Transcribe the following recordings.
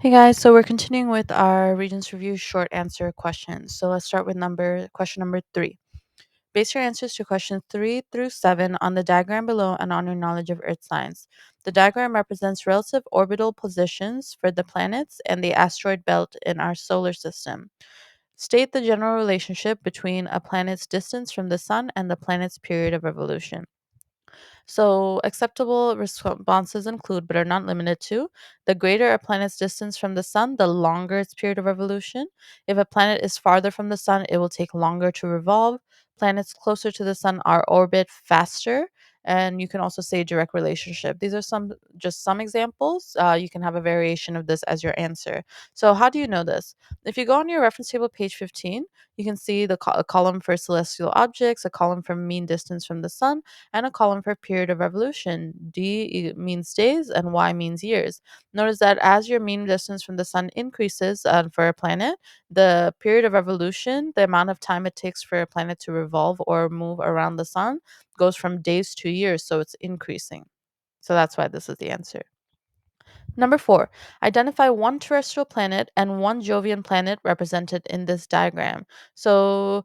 Hey guys, so we're continuing with our Regents Review short answer questions. So let's start with question number 3. Base your answers to questions 3 through 7 on the diagram below and on your knowledge of Earth science. The diagram represents relative orbital positions for the planets and the asteroid belt in our solar system. State the general relationship between a planet's distance from the sun and the planet's period of revolution. So, acceptable responses include, but are not limited to, the greater a planet's distance from the sun, the longer its period of revolution. If a planet is farther from the sun, it will take longer to revolve. Planets closer to the sun are orbit faster. And you can also say direct relationship. These are some examples. You can have a variation of this as your answer. So, how do you know this? If you go on your reference table, page 15, you can see a column for celestial objects, a column for mean distance from the sun, and a column for period of revolution. Means days and Y means years. Notice that as your mean distance from the sun increases for a planet, the period of revolution, the amount of time it takes for a planet to revolve or move around the sun, goes from days to years, so it's increasing. So that's why this is the answer. Number 4, identify one terrestrial planet and one Jovian planet represented in this diagram. So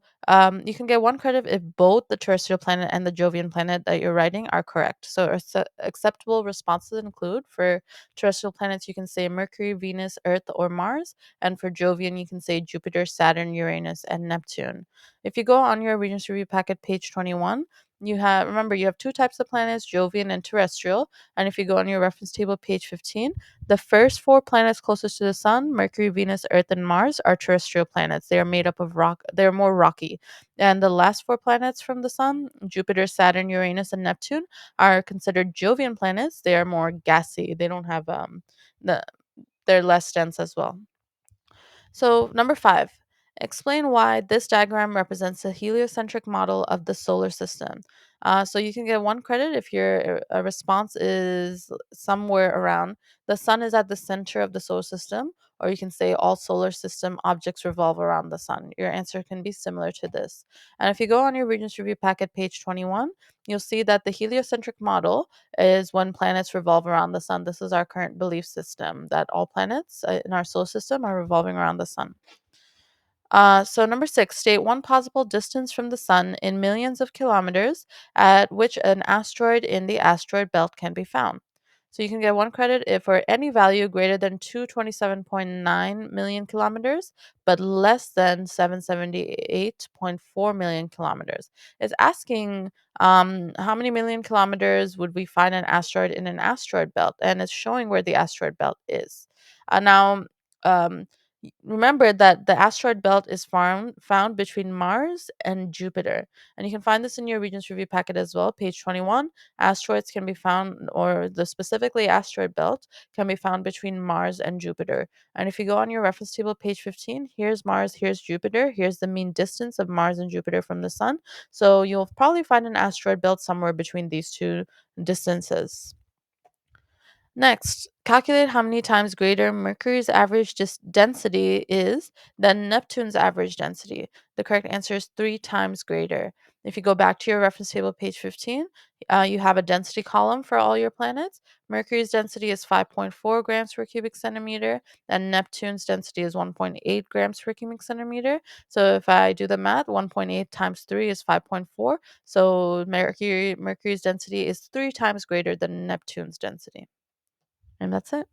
you can get one credit if both the terrestrial planet and the Jovian planet that you're writing are correct. So acceptable responses include for terrestrial planets, you can say Mercury, Venus, Earth, or Mars. And for Jovian, you can say Jupiter, Saturn, Uranus, and Neptune. If you go on your Regents Review Packet, page 21, remember you have two types of planets, Jovian and terrestrial. And if you go on your reference table, page 15, the first four planets closest to the sun, Mercury, Venus, Earth, and Mars, are terrestrial planets. They are made up of rock. They're more rocky. And the last four planets from the sun, Jupiter, Saturn, Uranus, and Neptune, are considered Jovian planets. They are more gassy. They don't have the they're less dense as well. So, number 5, explain why this diagram represents a heliocentric model of the solar system. So, you can get one credit if your response is somewhere around the sun is at the center of the solar system, or you can say all solar system objects revolve around the sun. Your answer can be similar to this. And if you go on your Regents Review Packet, page 21, you'll see that the heliocentric model is when planets revolve around the sun. This is our current belief system that all planets in our solar system are revolving around the sun. So, number 6, state one possible distance from the sun in millions of kilometers at which an asteroid in the asteroid belt can be found. So, you can get one credit if for any value greater than 227.9 million kilometers, but less than 778.4 million kilometers. It's asking how many million kilometers would we find an asteroid in an asteroid belt, and it's showing where the asteroid belt is. Now, um, remember that the asteroid belt is found between Mars and Jupiter. And you can find this in your Regents Review Packet as well, page 21. Asteroids can be found, or the specifically asteroid belt can be found between Mars and Jupiter. And if you go on your reference table, page 15, here's Mars, here's Jupiter, here's the mean distance of Mars and Jupiter from the sun. So you'll probably find an asteroid belt somewhere between these two distances. Next, calculate how many times greater Mercury's average density is than Neptune's average density. The correct answer is 3 times greater. If you go back to your reference table, page 15, you have a density column for all your planets. Mercury's density is 5.4 grams per cubic centimeter, and Neptune's density is 1.8 grams per cubic centimeter. So if I do the math, 1.8 times 3 is 5.4. So Mercury's density is 3 times greater than Neptune's density. And that's it.